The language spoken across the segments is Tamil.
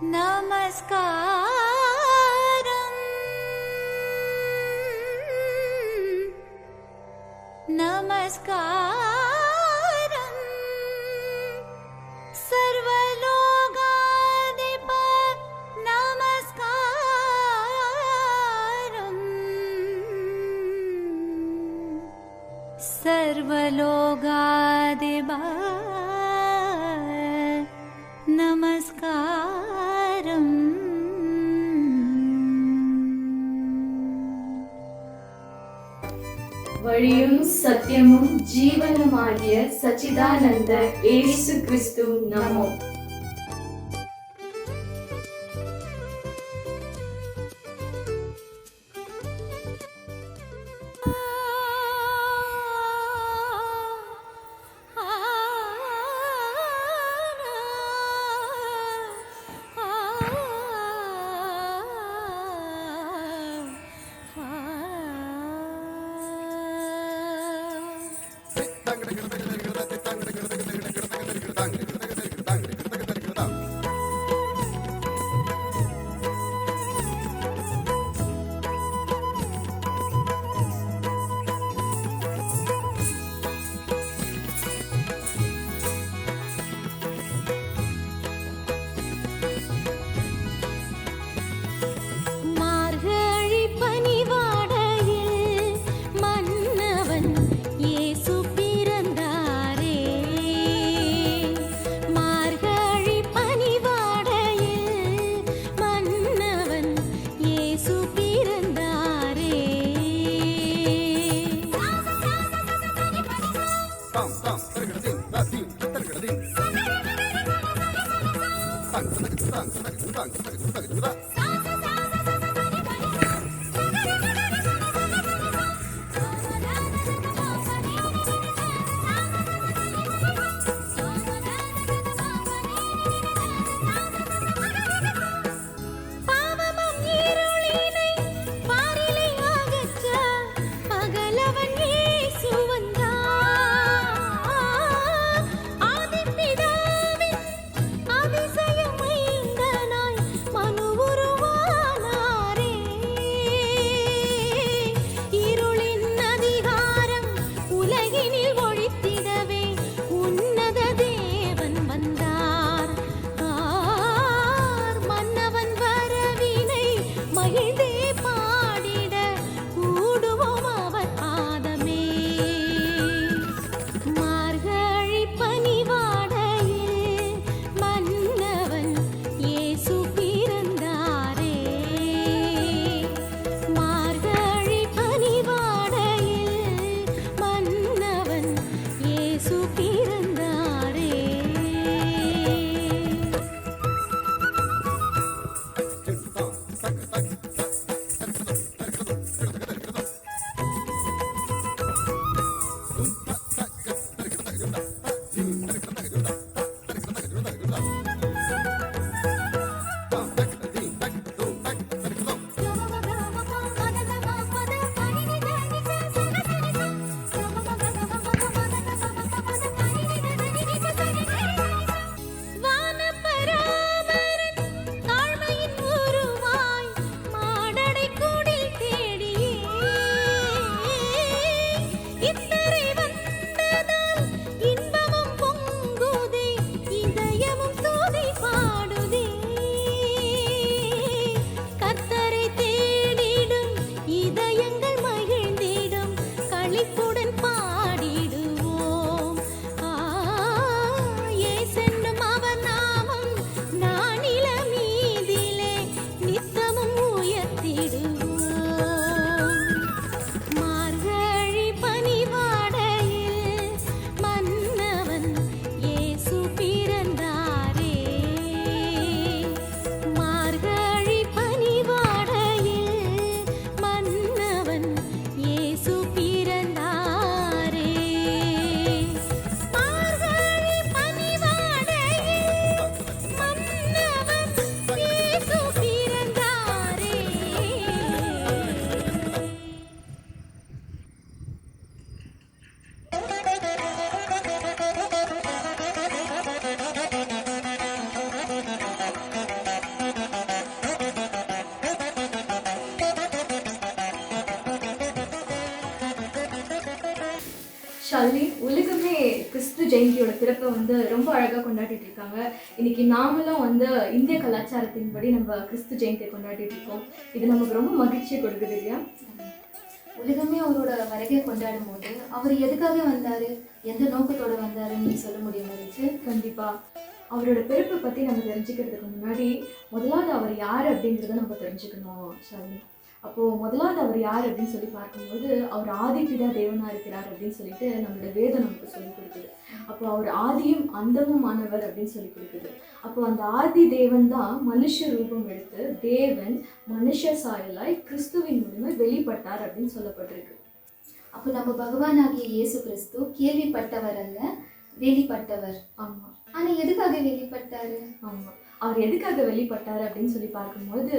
நமஸ்காரம் நமஸ்காரம் சர்வலோகாதிப நமஸ்காரம் சர்வலோகாதிப நமஸ்காரம். வழியும் சத்தியமும் ஜீவனுமாகிய சச்சிதானந்த இயேசு கிறிஸ்து நமோ. அதிசயமைந்தனாய் மனுவுரு ஷாலினி, உலகமே கிறிஸ்து ஜெயந்தியோட பிறப்பை வந்து ரொம்ப அழகாக கொண்டாடிட்டு இருக்காங்க. இன்னைக்கு நாமளும் வந்து இந்திய கலாச்சாரத்தின்படி நம்ம கிறிஸ்து ஜெயந்தியை கொண்டாடிட்டு இருக்கோம். இது நமக்கு ரொம்ப மகிழ்ச்சியை கொடுக்குது இல்லையா? உலகமே அவரோட வருகையை கொண்டாடும் போது அவர் எதுக்காக வந்தாரு, எந்த நோக்கத்தோட வந்தாருன்னு நீ சொல்ல முடியுமா ரிச்சு? கண்டிப்பா. அவரோட பிறப்பை பற்றி நம்ம தெரிஞ்சுக்கிறதுக்கு முன்னாடி முதலாவது அவர் யார் அப்படிங்கிறத நம்ம தெரிஞ்சுக்கணும் ஷாலினி. அப்போது முதலாவது அவர் யார் அப்படின்னு சொல்லி பார்க்கும்போது அவர் ஆதிபிதா தேவனாக இருக்கிறார் அப்படின்னு சொல்லிட்டு நம்மளோட வேதம் நமக்கு சொல்லி கொடுக்குது. அப்போ அவர் ஆதியும் அந்தமுமானவர் அப்படின்னு சொல்லி கொடுக்குது. அப்போ அந்த ஆதி தேவன் தான் மனுஷ ரூபம் எடுத்து தேவன் மனுஷ சாயலாய் கிறிஸ்துவின் மூலமா வெளிப்பட்டார் அப்படின்னு சொல்லப்பட்டிருக்கு. அப்போ நம்ம பகவானாகிய இயேசு கிறிஸ்து கேள்விப்பட்டவர் அல்ல, வெளிப்பட்டவர். ஆமாம். ஆனால் எதுக்காக வெளிப்பட்டாரு? ஆமாம், அவர் எதுக்காக வெளிப்பட்டார் அப்படின்னு சொல்லி பார்க்கும்போது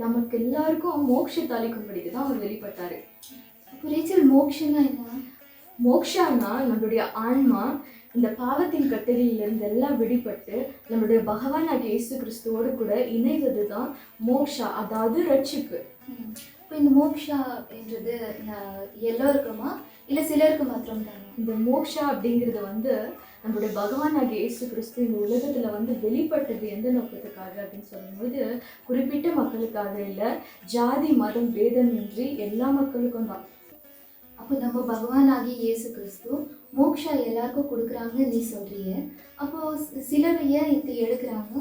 நமக்கு எல்லாருக்கும் மோட்சத்தை அளிக்கும்படிக்கு தான் அவர் வெளிப்பட்டார். அப்போ ரேச்சல், மோட்சம்னா என்ன? மோக்ஷானா நம்மளுடைய ஆன்மா இந்த பாவத்தின் கட்டுகளிலிருந்து எல்லாம் விடுபட்டு நம்மளுடைய பகவானாகிய இயேசு கிறிஸ்துவோடு கூட இணைவது தான் மோக்ஷா, அதாவது ரட்சிப்பு. இப்போ இந்த மோக்ஷா என்றது எல்லோருக்குமா இல்லை சிலருக்கு மாத்திரம் தானே? இந்த மோக்ஷா அப்படிங்கிறது வந்து நம்மளுடைய பகவானாகிய இயேசு கிறிஸ்து இந்த உலகத்தில் வந்து வெளிப்பட்டது எந்த நோக்கத்துக்காக அப்படின்னு சொல்லும்போது குறிப்பிட்ட மக்களுக்காக இல்லை, ஜாதி மதம் பேதமின்றி எல்லா மக்களுக்கும் தான். அப்போ நம்ம பகவானாகிய இயேசு கிறிஸ்து மோக்ஷா எல்லாருக்கும் கொடுக்குறாங்கன்னு நீ சொல்றிய, அப்போ சிலர் ஏன் இது எடுக்கிறாங்க?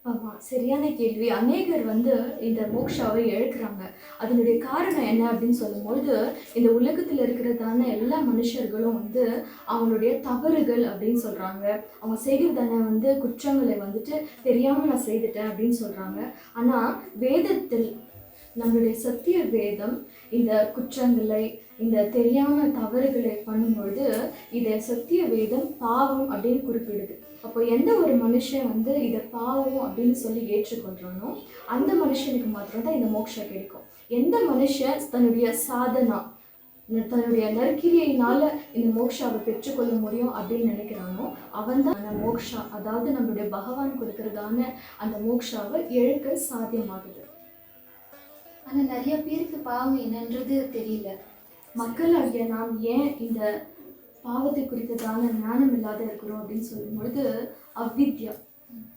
ஆமாம், சரியான கேள்வி. அநேகர் வந்து இந்த மோக்ஷாவை இழக்கிறாங்க. அதனுடைய காரணம் என்ன அப்படின்னு சொல்லும்போது இந்த உலகத்தில் இருக்கிறதான எல்லா மனுஷர்களும் வந்து அவங்களுடைய தவறுகள் அப்படின்னு சொல்கிறாங்க. அவங்க செய்கிறதான வந்து குற்றங்களை வந்துட்டு தெரியாமல் நான் செய்துட்டேன் அப்படின்னு சொல்கிறாங்க. ஆனால் வேதத்தில் நம்மளுடைய சத்திய வேதம் இந்த குற்றங்களை இந்த தெரியாம தவறுகளை பண்ணும்பொழுது இதை சத்திய வேதம் பாவம் அப்படின்னு குறிப்பிடுது. அப்போ எந்த ஒரு மனுஷன் வந்து இதை பாவம் அப்படின்னு சொல்லி ஏற்றுக்கொள்றானோ அந்த மனுஷனுக்கு மாத்திரம்தான் இந்த மோட்சா கிடைக்கும். எந்த மனுஷன் தன்னுடைய சாதனா தன்னுடைய நற்கிரியினால இந்த மோக்ஷாவை பெற்றுக்கொள்ள முடியும் அப்படின்னு நினைக்கிறானோ அவன் தான் மோக்ஷா, அதாவது நம்மளுடைய பகவான் கொடுக்கறதான அந்த மோக்ஷாவை இழக்க சாத்தியமாகுது. ஆனால் நிறைய பேருக்கு பாவம் என்னன்றது தெரியல. மக்கள் ஆகிய நாம் ஏன் இந்த பாவத்தை குறித்ததான ஞானம் இல்லாத இருக்கிறோம் அப்படின்னு சொல்லும்பொழுது அவ்வித்யா,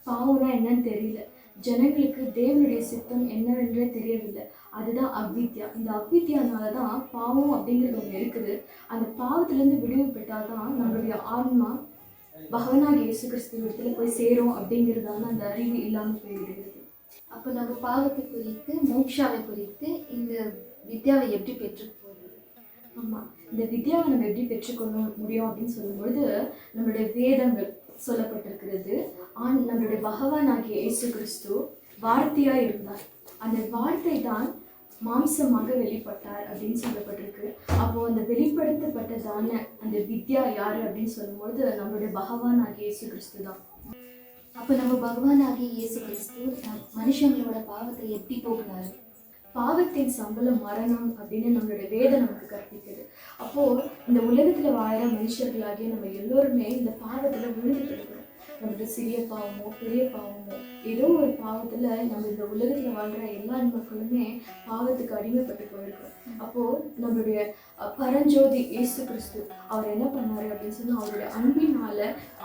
பாவம்னா என்னன்னு தெரியல, ஜனங்களுக்கு தேவனுடைய சித்தம் என்னவென்றே தெரியவில்லை, அதுதான் அவ்வித்யா. இந்த அவ்வித்யானால தான் பாவம் அப்படிங்கிறது ஒன்று இருக்குது. அந்த பாவத்திலேருந்து விடுவிப்பட்டாதான் நம்மளுடைய ஆன்மா பகவானாகிய இயேசு கிறிஸ்து இடத்துல போய் சேரும் அப்படிங்கிறதான அந்த அறிவு இல்லாமல் போய்விடுகிறது. அப்போ நம்ம பாவத்தை குறித்து மோக்ஷாவை குறித்து இந்த வித்யாவை எப்படி பெற்றுக்கொள்வது? ஆமாம், இந்த வித்யாவை நம்ம எப்படி பெற்றுக்கொள்ள முடியும் அப்படின்னு சொல்லும்பொழுது நம்மளுடைய வேதங்கள் சொல்லப்பட்டிருக்கிறது. நம்மளுடைய பகவானாகிய இயேசு கிறிஸ்து வார்த்தையாக இருந்தார். அந்த வார்த்தை தான் மாம்சமாக வெளிப்பட்டார் அப்படின்னு சொல்லப்பட்டிருக்கு. அப்போது அந்த வெளிப்படுத்தப்பட்டதான அந்த வித்யா யார் அப்படின்னு சொல்லும்போது நம்மளுடைய பகவானாகிய இயேசு கிறிஸ்து தான். அப்போ நம்ம பகவானாகிய இயேசு கிறிஸ்து மனுஷங்களோட பாவத்தை எப்படி போக்குனாரு? பாவத்தின் சம்பளம் மரணம் அப்படின்னு நம்மளுடைய வேதம் நமக்கு கற்பிக்குது. அப்போது இந்த உலகத்தில் வாழற மனுஷர்களாகிய நம்ம எல்லோருமே இந்த பாவத்தில் விழுந்துட்டு இருக்கிறோம். நம்மளோட சிறிய பாவமோ பெரிய பாவமோ ஏதோ ஒரு பாவத்தில் நம்ம இந்த உலகத்தில் வாழ்கிற எல்லா மக்களுமே பாவத்துக்கு அடிமைப்பட்டு போயிருக்கோம். அப்போது நம்மளுடைய பரஞ்சோதி இயேசு கிறிஸ்து அவர் என்ன பண்ணாரு அப்படின்னு சொன்னால் அவருடைய அன்பினால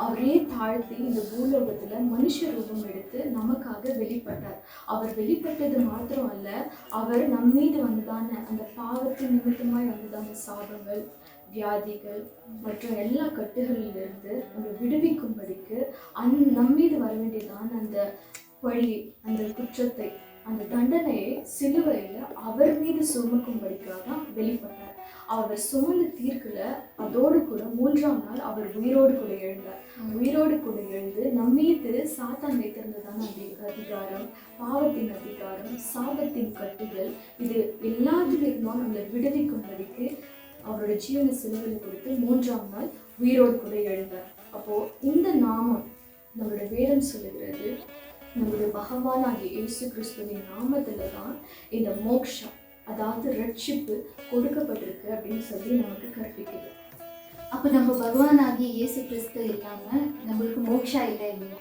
அவரே தாழ்த்தி இந்த பூலோகத்தில் மனுஷ ரூபம் எடுத்து நமக்காக வெளிப்பட்டார். அவர் வெளிப்பட்டது மாத்திரம் அல்ல, அவர் நம்மீது வந்ததான அந்த பாவத்தின் நிமித்தமாய் வந்ததான சாபங்கள், வியாதிகள் மற்றும் எல்லா கட்டுகளிலிருந்து நம்ம விடுவிக்கும்படிக்கு நம்மீது வர வேண்டியதான அந்த பழி, அந்த குற்றத்தை, அந்த தண்டனையை சிலுவையில் அவர் மீது சுமக்கும்படிக்காக தான் வெளிப்பட்டார். அவர் சுமந்து தீர்க்கல, அதோடு கூட 3ஆம் நாள் அவர் உயிரோடு கூட எழுந்தார். உயிரோடு கூட எழுந்து நம்மீது சாத்தான் வைத்திருந்ததான அதிகாரம், பாவத்தின் அதிகாரம், சாபத்தின் கட்டுகள், இது எல்லாத்திலிருந்தும் நம்மளை விடுவிக்கும்படிக்கு அவரோட ஜீவனை சிலுவையில் கொடுத்து 3ஆம் நாள் உயிரோடு கூட எழுந்தார். அப்போது இந்த நாமம் நம்மளோட வேதம் சொல்லுகிறது, நம்மளுடைய பகவானாகிய இயேசு கிறிஸ்துவின் நாமத்தில் தான் இந்த மோக்ஷா, அதாவது ரட்சிப்பு கொடுக்கப்பட்டிருக்கு அப்படின்னு சொல்லி நமக்கு கற்பிக்குது. அப்போ நம்ம பகவானாகிய இயேசு கிறிஸ்து இல்லாமல் நம்மளுக்கு மோக்ஷா இல்லை இல்லையா?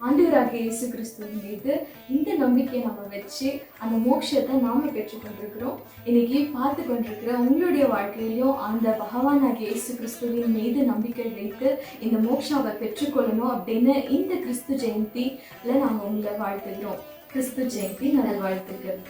ஆண்டவராகிய இயேசு கிறிஸ்துவின் மீது இந்த நம்பிக்கையை நம்ம வச்சு அந்த மோட்சத்தை நாம பெற்றுக்கொண்டிருக்கிறோம். இன்னைக்கு பார்த்து கொண்டிருக்கிற உங்களுடைய வாழ்க்கையிலையும் அந்த பகவானாகிய இயேசு கிறிஸ்துவின் மீது நம்பிக்கை வைத்து இந்த மோட்சாவை பெற்றுக்கொள்ளணும் அப்படின்னு இந்த கிறிஸ்து ஜெயந்தியில நாங்கள் உங்களை வாழ்த்துகிறோம். கிறிஸ்து ஜெயந்தி நல்வாழ்த்துக்கள்.